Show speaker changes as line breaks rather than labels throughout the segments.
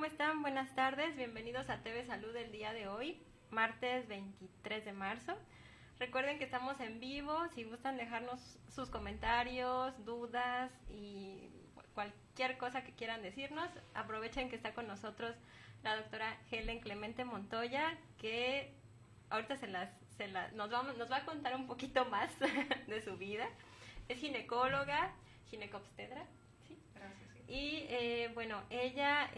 ¿cómo están? Buenas tardes, bienvenidos a TV Salud el día de hoy, martes 23 de marzo. Recuerden que estamos en vivo, si gustan dejarnos sus comentarios, dudas y cualquier cosa que quieran decirnos, aprovechen que está con nosotros la doctora Helen Clemente Montoya, que ahorita nos va a contar un poquito más de su vida. Es ginecóloga, ginecobstetra, ¿sí?
Gracias. Sí.
Y bueno, ella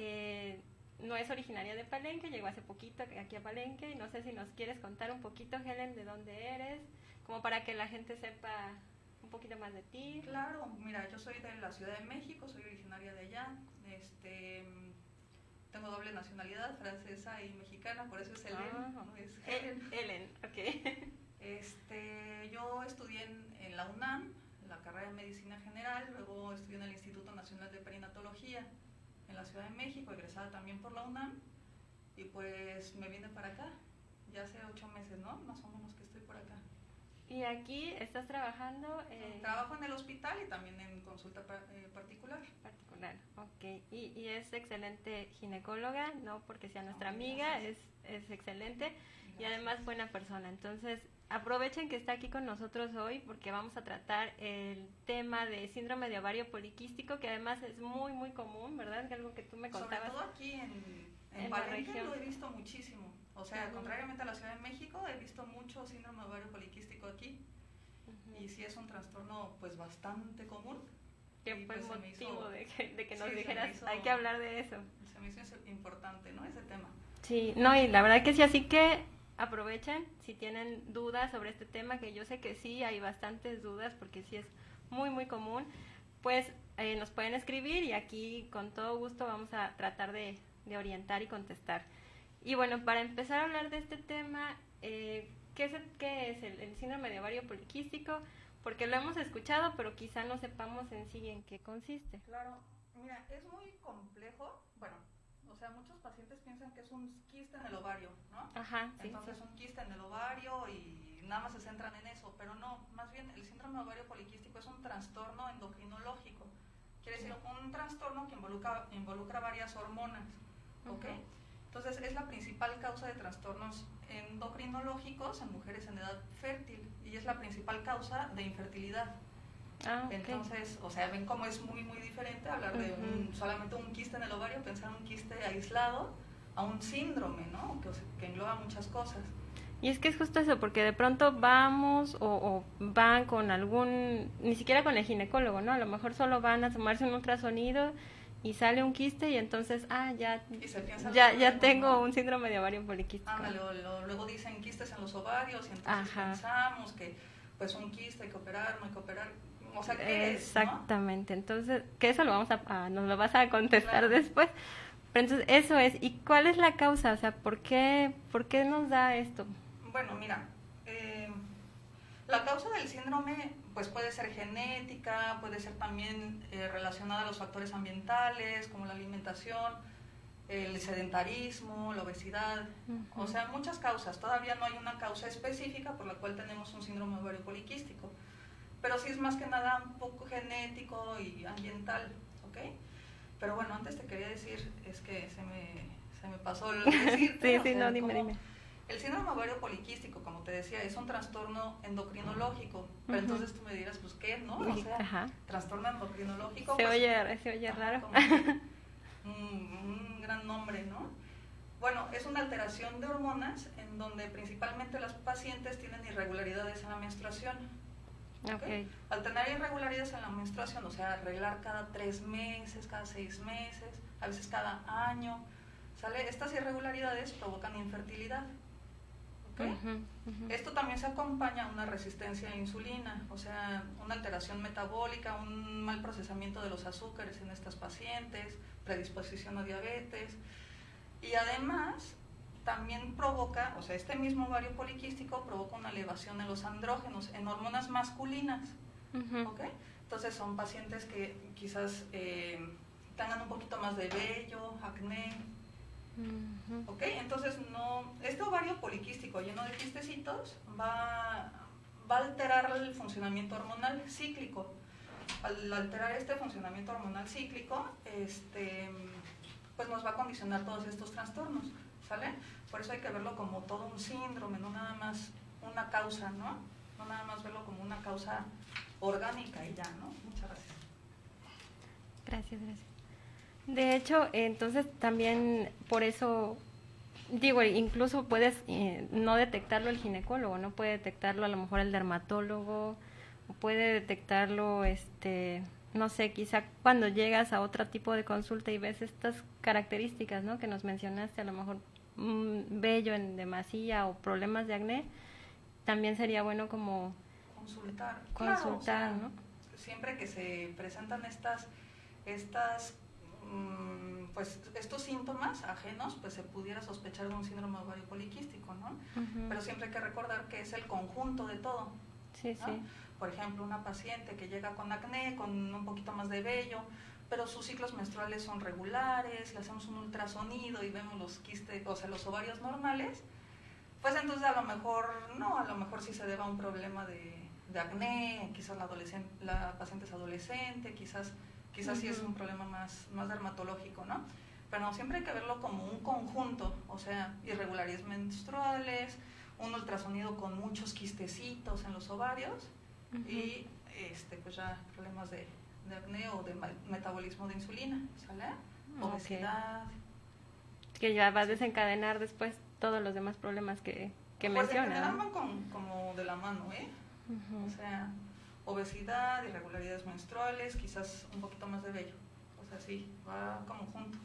no es originaria de Palenque, llegó hace poquito aquí a Palenque, y no sé si nos quieres contar un poquito, Helen, de dónde eres, como para que la gente sepa un poquito más de ti.
Claro, mira, yo soy de la Ciudad de México, soy originaria de allá, tengo doble nacionalidad, francesa y mexicana, por eso es Helen, no es Helen.
Helen, ok.
Yo estudié en la UNAM, la carrera de Medicina General, luego estudié en el Instituto Nacional de Perinatología en la Ciudad de México, egresada también por la UNAM, y pues me vine para acá, ya hace 8 meses, ¿no? Más o menos que estoy por acá.
¿Y aquí estás trabajando?
Trabajo en el hospital y también en consulta particular.
Particular, ok. Y es excelente ginecóloga, no porque sea nuestra amiga, es excelente. Gracias. Y además buena persona. Entonces, aprovechen que está aquí con nosotros hoy porque vamos a tratar el tema de síndrome de ovario poliquístico, que además es muy, muy común, ¿verdad? Que algo que tú me contabas.
Sobre todo aquí en Palenque lo he visto muchísimo. O sea, contrariamente a la Ciudad de México, he visto mucho síndrome de ovario poliquístico aquí. Y sí es un trastorno pues bastante común.
Que fue el
pues,
motivo de que nos dijeras, hay que hablar de eso.
Se me hizo importante, ¿no? Ese tema.
Sí, no, y la verdad que sí, así que aprovechen si tienen dudas sobre este tema, que yo sé que sí, hay bastantes dudas porque sí es muy, muy común, pues nos pueden escribir y aquí con todo gusto vamos a tratar de orientar y contestar. Y bueno, para empezar a hablar de este tema, ¿qué es el síndrome de ovario poliquístico? Porque lo hemos escuchado, pero quizá no sepamos en sí en qué consiste.
Claro, mira, es muy complejo, bueno, o sea, muchos pacientes piensan que es un quiste en el ovario, ¿no?
Ajá, sí.
Entonces, un quiste en el ovario y nada más se centran en eso, pero no, más bien el síndrome de ovario poliquístico es un trastorno endocrinológico. Quiere decir, un trastorno que involucra varias hormonas, ¿ok? Entonces, es la principal causa de trastornos endocrinológicos en mujeres en edad fértil y es la principal causa de infertilidad. Okay. Entonces, o sea, ven cómo es muy, muy diferente hablar de solamente un quiste en el ovario, pensar en un quiste aislado, a un síndrome, ¿no? Que engloba muchas cosas.
Y es que es justo eso, porque de pronto vamos o van con ni siquiera con el ginecólogo, ¿no? A lo mejor solo van a tomarse un ultrasonido y sale un quiste y entonces, ya tengo, ¿no? Un síndrome de ovario poliquístico.
Luego dicen quistes en los ovarios y entonces pensamos que pues un quiste hay que operar, no hay que operar. O sea, ¿qué
exactamente,
es,
¿no? Entonces, que eso nos lo vas a contestar
claro.
Después. Pero entonces, eso es. ¿Y cuál es la causa? O sea, ¿por qué nos da esto?
Bueno, mira, la causa del síndrome pues puede ser genética, puede ser también relacionada a los factores ambientales, como la alimentación, el sedentarismo, la obesidad, o sea, muchas causas. Todavía no hay una causa específica por la cual tenemos un síndrome de ovario poliquístico, pero sí es más que nada un poco genético y ambiental, ¿ok? Pero bueno, antes te quería decir, es que se me pasó el decirte.
Sí, no, dime.
El síndrome ovario poliquístico, como te decía, es un trastorno endocrinológico, pero entonces tú me dirás, pues, ¿qué, no? O sea, trastorno endocrinológico.
Se oye raro.
Un gran nombre, ¿no? Bueno, es una alteración de hormonas en donde principalmente las pacientes tienen irregularidades en la menstruación. ¿Okay? Al tener irregularidades en la menstruación, o sea, arreglar cada 3 meses, cada 6 meses, a veces cada año, ¿sale? Estas irregularidades provocan infertilidad. ¿Okay? Esto también se acompaña a una resistencia a insulina, o sea, una alteración metabólica, un mal procesamiento de los azúcares en estas pacientes, predisposición a diabetes, y además también provoca, o sea, este mismo ovario poliquístico provoca una elevación en los andrógenos, en hormonas masculinas, ¿okay? Entonces son pacientes que quizás tengan un poquito más de vello, acné, ¿ok? Entonces este ovario poliquístico lleno de quistecitos va a alterar el funcionamiento hormonal cíclico. Al alterar este funcionamiento hormonal cíclico, pues nos va a condicionar todos estos trastornos, ¿sale? Por eso hay que verlo como todo un síndrome, no nada más una causa, ¿no? No nada más verlo como una causa orgánica y ya, ¿no? Muchas gracias.
Gracias. De hecho, entonces también por eso, digo, incluso puedes no detectarlo el ginecólogo, no puede detectarlo a lo mejor el dermatólogo, o puede detectarlo, no sé, quizá cuando llegas a otro tipo de consulta y ves estas características, ¿no? Que nos mencionaste, a lo mejor vello en demasía o problemas de acné, también sería bueno como
consultar,
claro, o sea, ¿no?
Siempre que se presentan pues estos síntomas ajenos, pues se pudiera sospechar de un síndrome ovario poliquístico, ¿no? Pero siempre hay que recordar que es el conjunto de todo.
Sí,
¿no?
sí.
Por ejemplo, una paciente que llega con acné, con un poquito más de vello, pero sus ciclos menstruales son regulares, le hacemos un ultrasonido y vemos los quistes, o sea, los ovarios normales, pues entonces a lo mejor sí se debe a un problema de acné, quizás la paciente es adolescente, quizás sí es un problema más dermatológico, ¿no? Pero no, siempre hay que verlo como un conjunto, o sea, irregularidades menstruales, un ultrasonido con muchos quistecitos en los ovarios y pues ya problemas de acné o de metabolismo de insulina, ¿sale? Obesidad.
Que ya va a desencadenar después todos los demás problemas que menciona.
Pues en general van como de la mano, ¿eh? O sea, obesidad, irregularidades menstruales, quizás un poquito más de vello. O sea, sí, va como junto.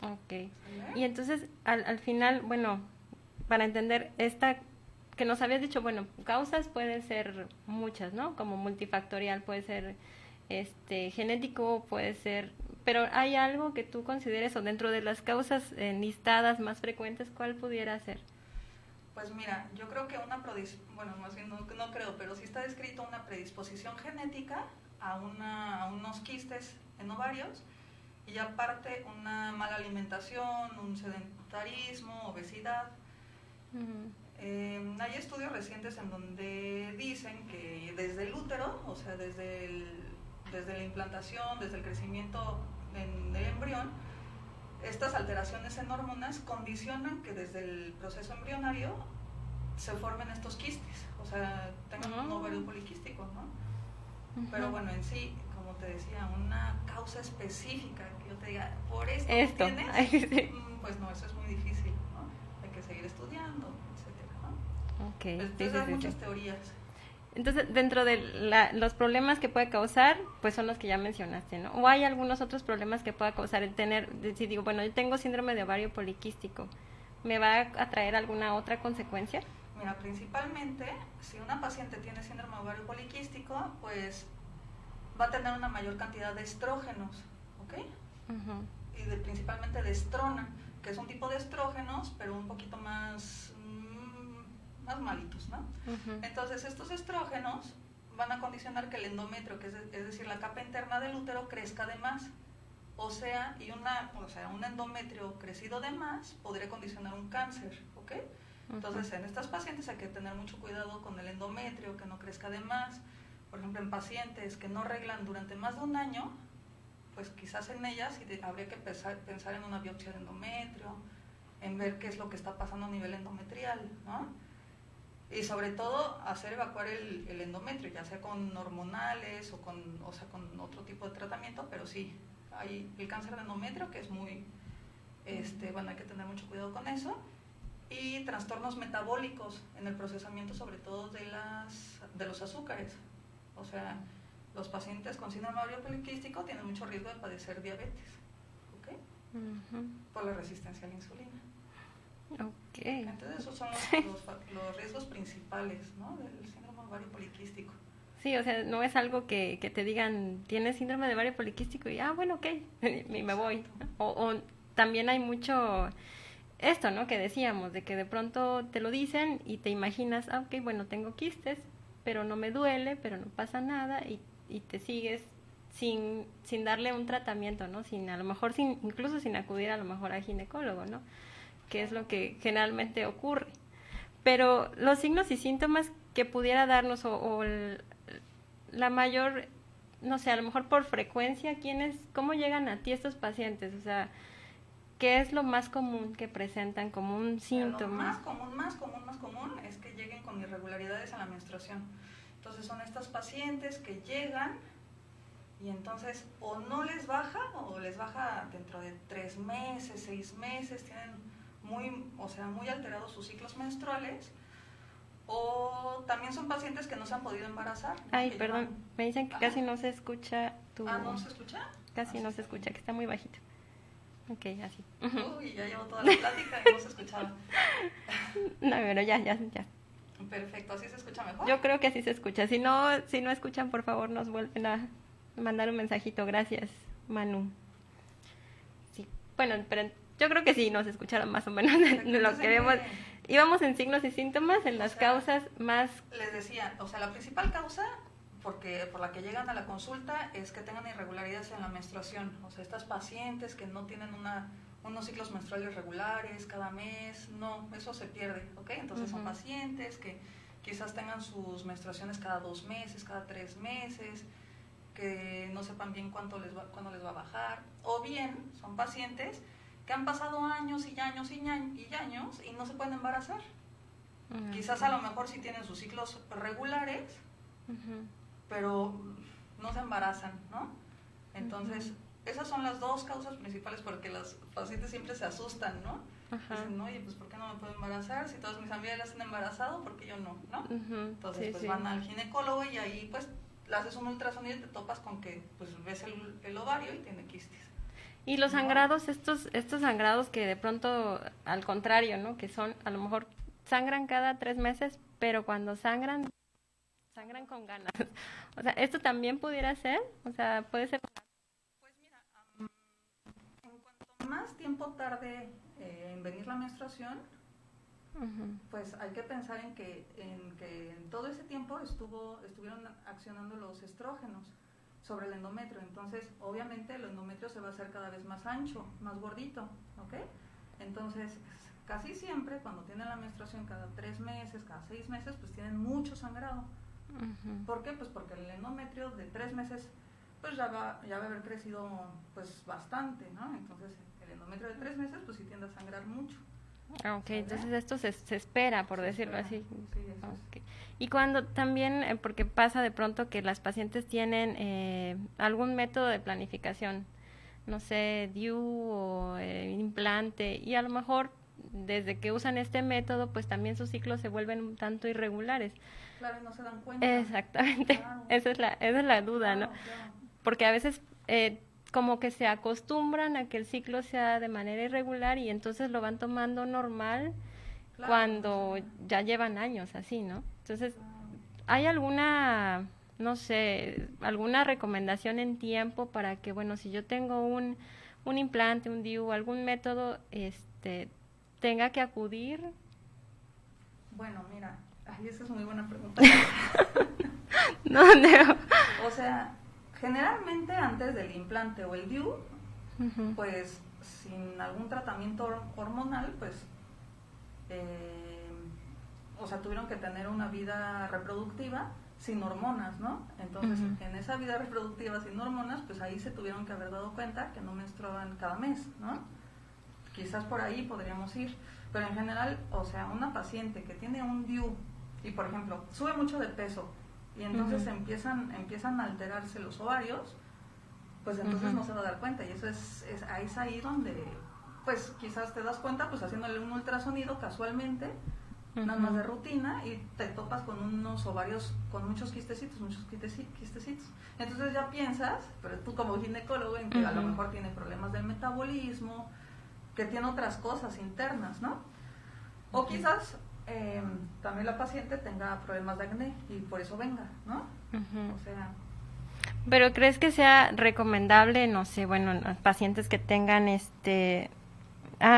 Ok.
¿Sale?
Y entonces, al final, bueno, para entender esta que nos habías dicho, bueno, causas pueden ser muchas, ¿no? Como multifactorial, puede ser genético, puede ser, pero ¿hay algo que tú consideres o dentro de las causas listadas más frecuentes, cuál pudiera ser?
Pues mira, yo creo que más bien no creo, pero sí está descrito una predisposición genética a unos quistes en ovarios y aparte una mala alimentación, un sedentarismo, obesidad. Hay estudios recientes en donde dicen que desde el útero, o sea, desde la implantación, desde el crecimiento del embrión, estas alteraciones en hormonas condicionan que desde el proceso embrionario se formen estos quistes, o sea, tengan un ovario poliquístico, ¿no? Pero bueno, en sí, como te decía, una causa específica que yo te diga, por esto tienes, pues no, eso es muy difícil, ¿no? Hay que seguir estudiando, etcétera, ¿no?
Okay.
Entonces hay muchas teorías.
Entonces, dentro de los problemas que puede causar, pues son los que ya mencionaste, ¿no? ¿O hay algunos otros problemas que pueda causar el tener, si digo, bueno, yo tengo síndrome de ovario poliquístico, ¿me va a traer alguna otra consecuencia?
Mira, principalmente, si una paciente tiene síndrome de ovario poliquístico, pues va a tener una mayor cantidad de estrógenos, ¿ok? Y principalmente de estrona, que es un tipo de estrógenos, pero un poquito más malitos, ¿no? Entonces estos estrógenos van a condicionar que el endometrio, que es decir, la capa interna del útero, crezca de más. O sea, un endometrio crecido de más podría condicionar un cáncer, ¿ok? Entonces en estas pacientes hay que tener mucho cuidado con el endometrio, que no crezca de más. Por ejemplo, en pacientes que no reglan durante más de un año, pues quizás en ellas habría que pensar en una biopsia de endometrio, en ver qué es lo que está pasando a nivel endometrial, ¿no? Y sobre todo hacer evacuar el endometrio, ya sea con hormonales o con otro tipo de tratamiento, pero sí, hay el cáncer de endometrio que es muy, hay que tener mucho cuidado con eso, y trastornos metabólicos en el procesamiento sobre todo de los azúcares, o sea, los pacientes con síndrome ovario poliquístico tienen mucho riesgo de padecer diabetes, ¿ok? Por la resistencia a la insulina.
Okay.
Entonces esos son los riesgos principales, ¿no? Del síndrome ovario poliquístico.
Sí, o sea, no es algo que te digan, tienes síndrome de ovario poliquístico y, bueno, ok, y me voy. O también hay mucho esto, ¿no? Que decíamos, de que de pronto te lo dicen y te imaginas, ok, bueno, tengo quistes, pero no me duele, pero no pasa nada y te sigues sin darle un tratamiento, ¿no? A lo mejor incluso sin acudir a lo mejor al ginecólogo, ¿no? Que es lo que generalmente ocurre. Pero los signos y síntomas que pudiera darnos la mayor, no sé, a lo mejor por frecuencia, ¿cómo llegan a ti estos pacientes? O sea, ¿qué es lo más común que presentan como un síntoma?
Lo más común es que lleguen con irregularidades en la menstruación. Entonces son estas pacientes que llegan y entonces o no les baja o les baja dentro de 3 meses, 6 meses, tienen muy alterados sus ciclos menstruales, o también son pacientes que no se han podido embarazar.
Ay, perdón, me dicen que casi no se escucha tu...
¿no se escucha?
Casi no se escucha, que está muy bajito. Ok, así.
Uy, ya llevo toda la plática y no se escuchaba.
No, pero ya.
Perfecto, ¿así se escucha mejor?
Yo creo que así se escucha. Si no escuchan, por favor, nos vuelven a mandar un mensajito. Gracias, Manu. Sí, bueno, pero yo creo que sí nos escucharon más o menos lo que vemos. Íbamos en signos y síntomas, en las causas más...
Les decía, o sea, la principal causa por la que llegan a la consulta es que tengan irregularidades en la menstruación. O sea, estas pacientes que no tienen unos ciclos menstruales regulares cada mes, no, eso se pierde, ¿ok? Entonces son pacientes que quizás tengan sus menstruaciones cada 2 meses, cada 3 meses, que no sepan bien cuándo les va a bajar, o bien son pacientes que han pasado años y años y años y no se pueden embarazar. Quizás a lo mejor sí tienen sus ciclos regulares, pero no se embarazan, ¿no? Entonces, esas son las 2 causas principales porque las pacientes siempre se asustan, ¿no? Dicen, oye, pues ¿por qué no me puedo embarazar? Si todas mis amigas las han embarazado, ¿por qué yo no? ¿No? Entonces, pues van al ginecólogo y ahí pues le haces un ultrasonido y te topas con que pues ves el ovario y tiene quistes.
Y los sangrados, estos sangrados que de pronto, al contrario, ¿no? Que son, a lo mejor, sangran cada 3 meses, pero cuando sangran con ganas. O sea, ¿esto también pudiera ser? O sea, ¿puede ser?
Pues mira, en cuanto más tiempo tarde en venir la menstruación, pues hay que pensar en que en todo ese tiempo estuvieron accionando los estrógenos sobre el endometrio. Entonces, obviamente, el endometrio se va a hacer cada vez más ancho, más gordito, ¿ok? Entonces, casi siempre, cuando tienen la menstruación cada 3 meses, cada 6 meses, pues tienen mucho sangrado. ¿Por qué? Pues porque el endometrio de 3 meses, pues ya va a haber crecido, pues, bastante, ¿no? Entonces, el endometrio de 3 meses, pues sí tiende a sangrar mucho.
Ok, entonces esto se espera, por decirlo así.
Sí, eso
okay. Y cuando también, porque pasa de pronto que las pacientes tienen algún método de planificación, no sé, DIU o implante, y a lo mejor desde que usan este método, pues también sus ciclos se vuelven un tanto irregulares.
Claro, y no se dan cuenta.
Exactamente, claro. Esa es la duda, claro, ¿no? Claro. Porque a veces como que se acostumbran a que el ciclo sea de manera irregular y entonces lo van tomando normal, claro, cuando ya llevan años así, ¿no? Entonces, ¿hay alguna, no sé, alguna recomendación en tiempo para que, bueno, si yo tengo un implante, un DIU, algún método, tenga que acudir?
Bueno, mira, esa es muy buena pregunta.
No.
O sea, generalmente antes del implante o el DIU, pues sin algún tratamiento hormonal, pues, o sea, tuvieron que tener una vida reproductiva sin hormonas, ¿no? Entonces, en esa vida reproductiva sin hormonas, pues ahí se tuvieron que haber dado cuenta que no menstruaban cada mes, ¿no? Quizás por ahí podríamos ir, pero en general, o sea, una paciente que tiene un DIU y, por ejemplo, sube mucho de peso y entonces empiezan a alterarse los ovarios, pues entonces no se va a dar cuenta, y eso es ahí donde, pues quizás te das cuenta, pues haciéndole un ultrasonido casualmente, nada más de rutina, y te topas con unos ovarios con muchos quistecitos. Entonces ya piensas, pero tú como ginecólogo, en que a lo mejor tiene problemas del metabolismo, que tiene otras cosas internas, ¿no? O quizás también la paciente tenga problemas de acné y por eso venga, ¿no? O sea...
Pero ¿crees que sea recomendable, no sé, bueno, los pacientes que tengan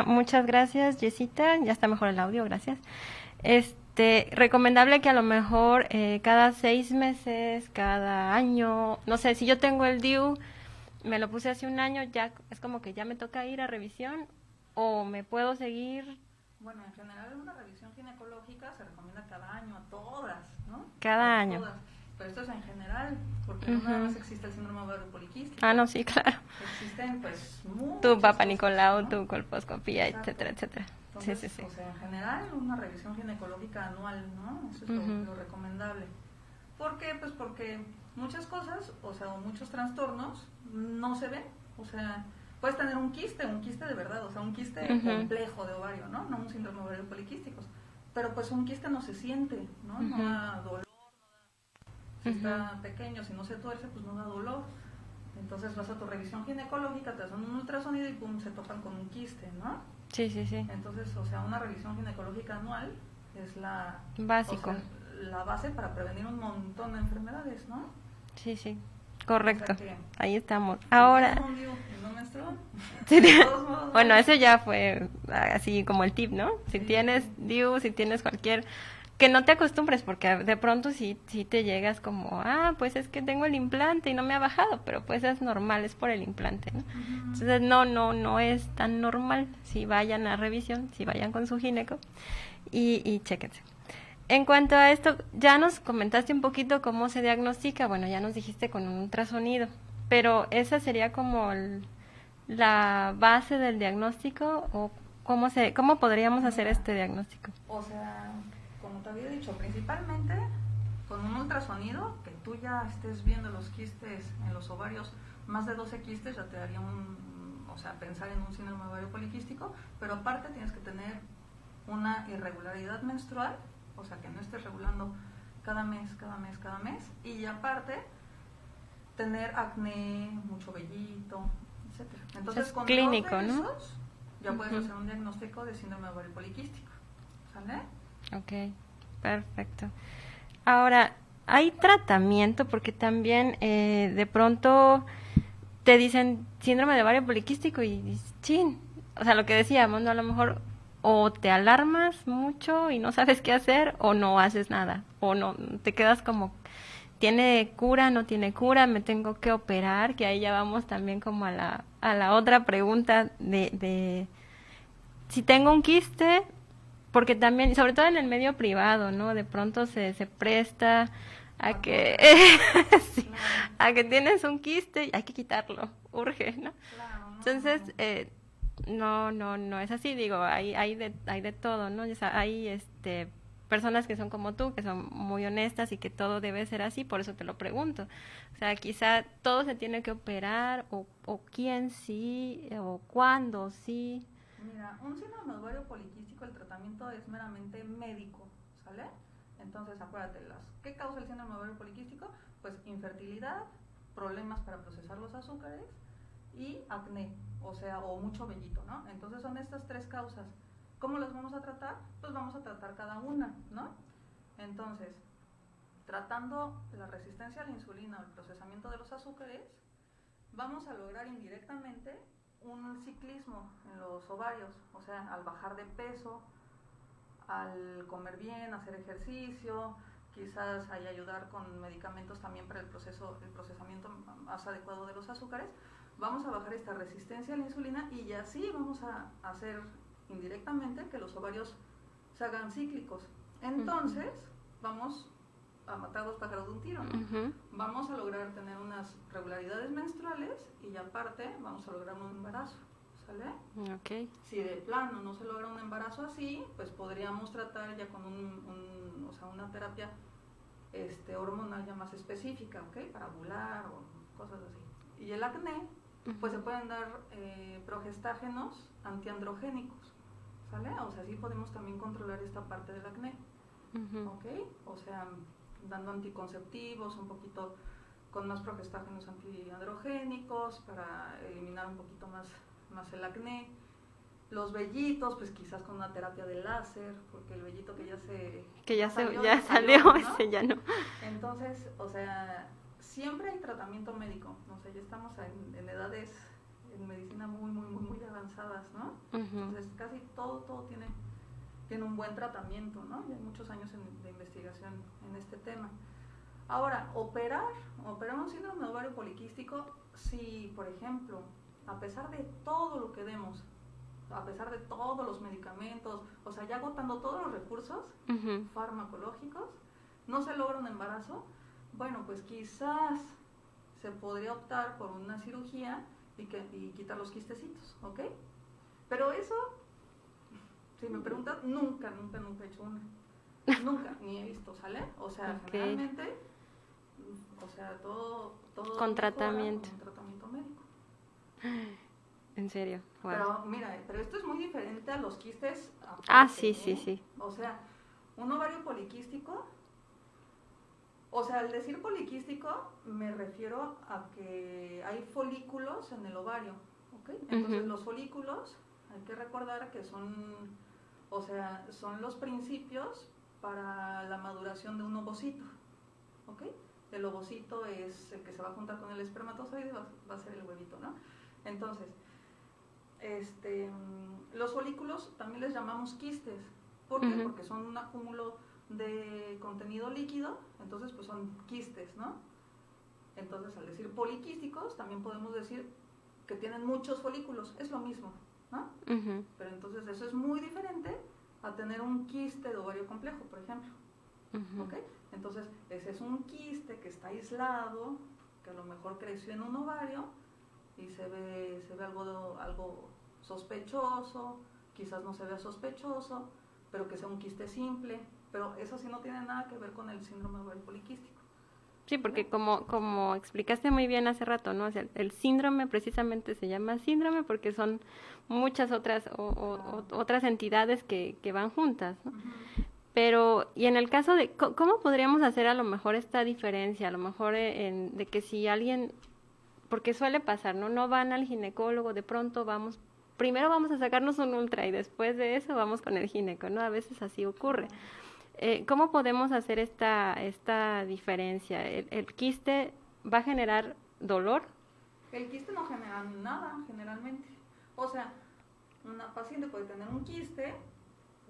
muchas gracias, Jessita, ya está mejor el audio, gracias. Recomendable que a lo mejor cada 6 meses, cada año, no sé, si yo tengo el DIU, me lo puse hace un año, ya es como que ya me toca ir a revisión, o me puedo seguir.
Bueno, en general una revisión ginecológica se recomienda cada año a todas, ¿no?
Cada año.
Todas. Pero esto es en general, porque no nada más existe el síndrome ovario poliquístico.
Ah, no, sí, claro.
Existen, pues,
Tu Papa
cosas,
Nicolau,
¿no?
tu colposcopía,
Exacto.
etcétera, etcétera.
Entonces,
Sí.
O sea, en general, una revisión ginecológica anual, ¿no? Eso es lo recomendable. ¿Por qué? Pues porque muchas cosas, o sea, o muchos trastornos no se ven. O sea, puedes tener un quiste de verdad, o sea, un quiste complejo de ovario, ¿no? No un síndrome ovario poliquístico. Pero pues un quiste no se siente, ¿no? No da dolor, si está pequeño, si no se tuerce, pues no da dolor. Entonces vas a tu revisión ginecológica, te hacen un ultrasonido y pum, se topan con un quiste, ¿no?
Sí.
Entonces, o sea, una revisión ginecológica anual es
básico.
O sea, la base para prevenir un montón de enfermedades, ¿no?
Sí, correcto.
O sea que,
ahí estamos.
Si
ahora...
tienes un DIU y no menstruas,
Sí,
de todos modos,
bueno, eso ya fue así como el tip, ¿no? Si
Sí.
tienes DIU, si tienes cualquier... Que no te acostumbres, porque de pronto sí te llegas como, pues es que tengo el implante y no me ha bajado, pero pues es normal, es por el implante, ¿no? Entonces no es tan normal. Si vayan a revisión, si vayan con su gineco y chéquense. En cuanto a esto, ya nos comentaste un poquito cómo se diagnostica, bueno, ya nos dijiste con un ultrasonido, pero esa sería como la base del diagnóstico, o cómo podríamos hacer este diagnóstico.
O sea, como te había dicho, principalmente con un ultrasonido, que tú ya estés viendo los quistes en los ovarios, más de 12 quistes ya te daría pensar en un síndrome ovario poliquístico, pero aparte tienes que tener una irregularidad menstrual, o sea, que no estés regulando cada mes, y aparte tener acné, mucho vellito, etcétera. Entonces,
es
con
clínico,
todos
¿no?
esos, ya puedes hacer un diagnóstico de síndrome ovario poliquístico, ¿sale?
Ok, perfecto. Ahora, ¿hay tratamiento? Porque también de pronto te dicen síndrome de ovario poliquístico y dices, chin, o sea, lo que decíamos, ¿no? A lo mejor o te alarmas mucho y no sabes qué hacer, o no haces nada, o no, te quedas como, ¿tiene cura, no tiene cura, me tengo que operar? Que ahí ya vamos también como a la otra pregunta de si tengo un quiste, porque también, sobre todo en el medio privado, ¿no? De pronto se presta a que sí, a que tienes un quiste y hay que quitarlo, urge, ¿no? Entonces, no es así, digo, hay de todo, ¿no? O sea, hay personas que son como tú, que son muy honestas y que todo debe ser así, por eso te lo pregunto. O sea, quizá todo se tiene que operar, o quién sí, o cuándo sí.
Mira, un síndrome ovario poliquístico, el tratamiento es meramente médico, ¿sale? Entonces, acuérdate, ¿qué causa el síndrome ovario poliquístico? Pues infertilidad, problemas para procesar los azúcares y acné, o mucho vellito, ¿no? Entonces son estas tres causas. ¿Cómo las vamos a tratar? Pues vamos a tratar cada una, ¿no? Entonces, tratando la resistencia a la insulina o el procesamiento de los azúcares, vamos a lograr indirectamente un ciclismo en los ovarios, o sea, al bajar de peso, al comer bien, hacer ejercicio, quizás ahí ayudar con medicamentos también para el procesamiento más adecuado de los azúcares, vamos a bajar esta resistencia a la insulina y así vamos a hacer indirectamente que los ovarios se hagan cíclicos. Entonces, vamos a matar dos pájaros de un tiro, ¿no? Vamos a lograr tener unas regularidades menstruales y aparte vamos a lograr un embarazo, ¿sale?
Okay.
Si de plano no se logra un embarazo así, pues podríamos tratar ya con una terapia hormonal ya más específica, ¿ok? Para ovular o cosas así. Y el acné, pues se pueden dar progestágenos antiandrogénicos, ¿sale? O sea, sí podemos también controlar esta parte del acné, ¿ok? O sea, dando anticonceptivos, un poquito con más progestágenos antiandrogénicos para eliminar un poquito más el acné. Los vellitos, pues quizás con una terapia de láser, porque el vellito que ya salió, ¿no?
ese ya no.
Entonces, o sea, siempre hay tratamiento médico, o sea, ya estamos en edades en medicina muy avanzadas, ¿no? Entonces, casi todo tiene un buen tratamiento, ¿no? Y hay muchos años de investigación en este tema. Ahora, operar un síndrome de ovario poliquístico, si, por ejemplo, a pesar de todo lo que demos, a pesar de todos los medicamentos, o sea, ya agotando todos los recursos farmacológicos, no se logra un embarazo, Bueno, pues quizás se podría optar por una cirugía y quitar los quistecitos, ¿ok? Pero eso, si me preguntas, nunca he hecho una. Nunca, ni he visto, ¿sale? O sea, generalmente, o sea, todo
con tratamiento.
Con un tratamiento médico.
¿En serio? Wow.
Pero mira, pero esto es muy diferente a los quistes.
Sí, sí, sí.
O sea, un ovario poliquístico, o sea, al decir poliquístico me refiero a que hay folículos en el ovario, ¿ok? Entonces los folículos, hay que recordar que son, o sea, son los principios para la maduración de un ovocito, ¿ok? El ovocito es el que se va a juntar con el espermatozoide, va a ser el huevito, ¿no? Entonces, los folículos también les llamamos quistes. ¿Por qué? Porque son un acúmulo de contenido líquido, entonces pues son quistes, ¿no? Entonces al decir poliquísticos también podemos decir que tienen muchos folículos, es lo mismo, ¿no? Pero entonces eso es muy diferente a tener un quiste de ovario complejo, por ejemplo. ¿Ok? Entonces ese es un quiste que está aislado, que a lo mejor creció en un ovario y se ve algo sospechoso, quizás no se vea sospechoso, pero que sea un quiste simple, pero eso sí no tiene nada que ver con el síndrome ovario poliquístico.
Sí, porque como explicaste muy bien hace rato, ¿no? O sea, el síndrome precisamente se llama síndrome porque son muchas otras otras entidades que van juntas, ¿no? Pero, y en el caso de, ¿cómo podríamos hacer a lo mejor esta diferencia? A lo mejor de que si alguien, porque suele pasar, ¿no? No van al ginecólogo, de pronto primero vamos a sacarnos un ultra y después de eso vamos con el gineco, ¿no? A veces así ocurre. ¿Cómo podemos hacer esta diferencia? ¿El quiste va a generar dolor?
El quiste no genera nada, generalmente. O sea, una paciente puede tener un quiste,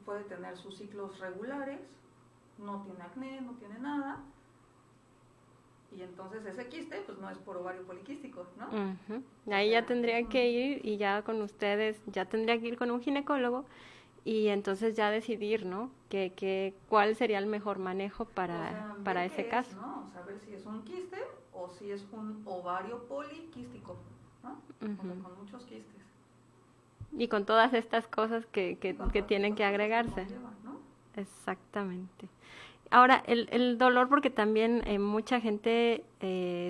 puede tener sus ciclos regulares, no tiene acné, no tiene nada, y entonces ese quiste pues no es por ovario poliquístico, ¿no?
Ahí ya tendría que ir y ya con ustedes, ya tendría que ir con un ginecólogo y entonces ya decidir, ¿no? ¿Cuál sería el mejor manejo para ese caso?
¿No? Saber si es un quiste o si es un ovario poliquístico, ¿no? Con muchos quistes.
Y con todas estas cosas que tienen que agregarse.
Lleva, ¿no?
Exactamente. Ahora, el dolor, porque también mucha gente,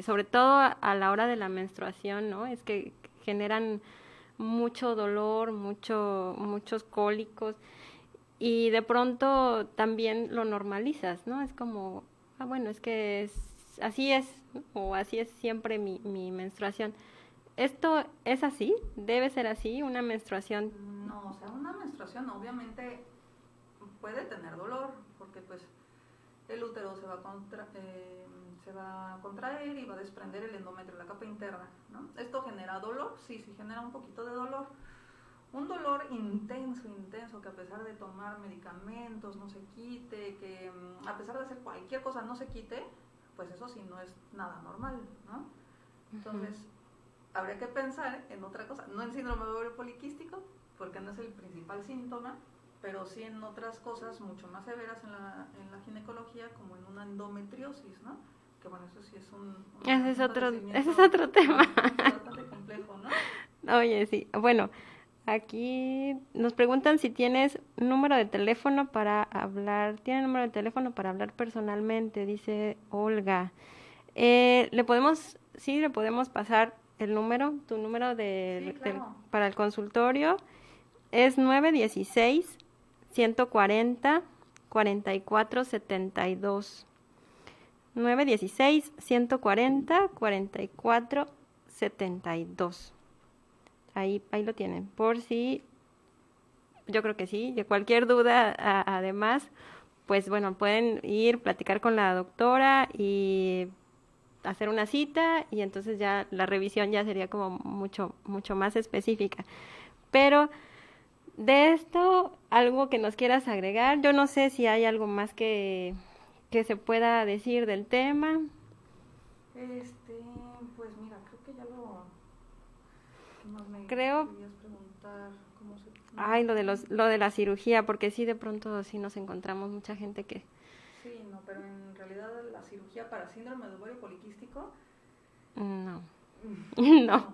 sobre todo a la hora de la menstruación, ¿no? Es que generan mucho dolor, muchos cólicos, y de pronto también lo normalizas, ¿no? Es como, bueno, es que así es, ¿no? O así es siempre mi menstruación. ¿Esto es así? ¿Debe ser así una menstruación?
No, o sea, una menstruación obviamente puede tener dolor, porque pues el útero se va a contraer y va a desprender el endometrio, la capa interna, ¿no? ¿Esto genera dolor? Sí, genera un poquito de dolor. Un dolor intenso, que a pesar de tomar medicamentos no se quite, que a pesar de hacer cualquier cosa no se quite, pues eso sí no es nada normal, ¿no? Entonces, habría que pensar en otra cosa, no en síndrome de ovario poliquístico, porque no es el principal síntoma, pero sí en otras cosas mucho más severas en la ginecología, como en una endometriosis, ¿no? Que bueno, eso sí es
ese es otro tema.
Bastante complejo, ¿no?
Oye, sí. Bueno, aquí nos preguntan si tienes número de teléfono para hablar. ¿Tiene número de teléfono para hablar personalmente? Dice Olga. Le podemos pasar el número, tu número
Sí, claro.
para el consultorio. Es 916-140-4472. 916-140-4472. Ahí lo tienen. Por si, yo creo que sí, de cualquier duda, además, pues bueno, pueden ir, platicar con la doctora y hacer una cita y entonces ya la revisión ya sería como mucho más específica. Pero de esto, algo que nos quieras agregar, yo no sé si hay algo más que se pueda decir del tema.
Pues mira, creo que ya lo
creo
querías preguntar cómo se...
Ay, lo de la cirugía, porque sí, de pronto sí nos encontramos mucha gente que...
Sí, no, pero en realidad realidad la cirugía para síndrome de ovario poliquístico?
No. No.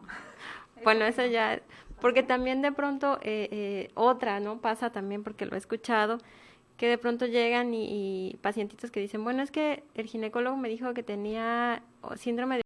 Bueno, eso ya, porque también de pronto otra, ¿no? Pasa también porque lo he escuchado, que de pronto llegan y pacientitos que dicen, bueno, es que el ginecólogo me dijo que tenía síndrome de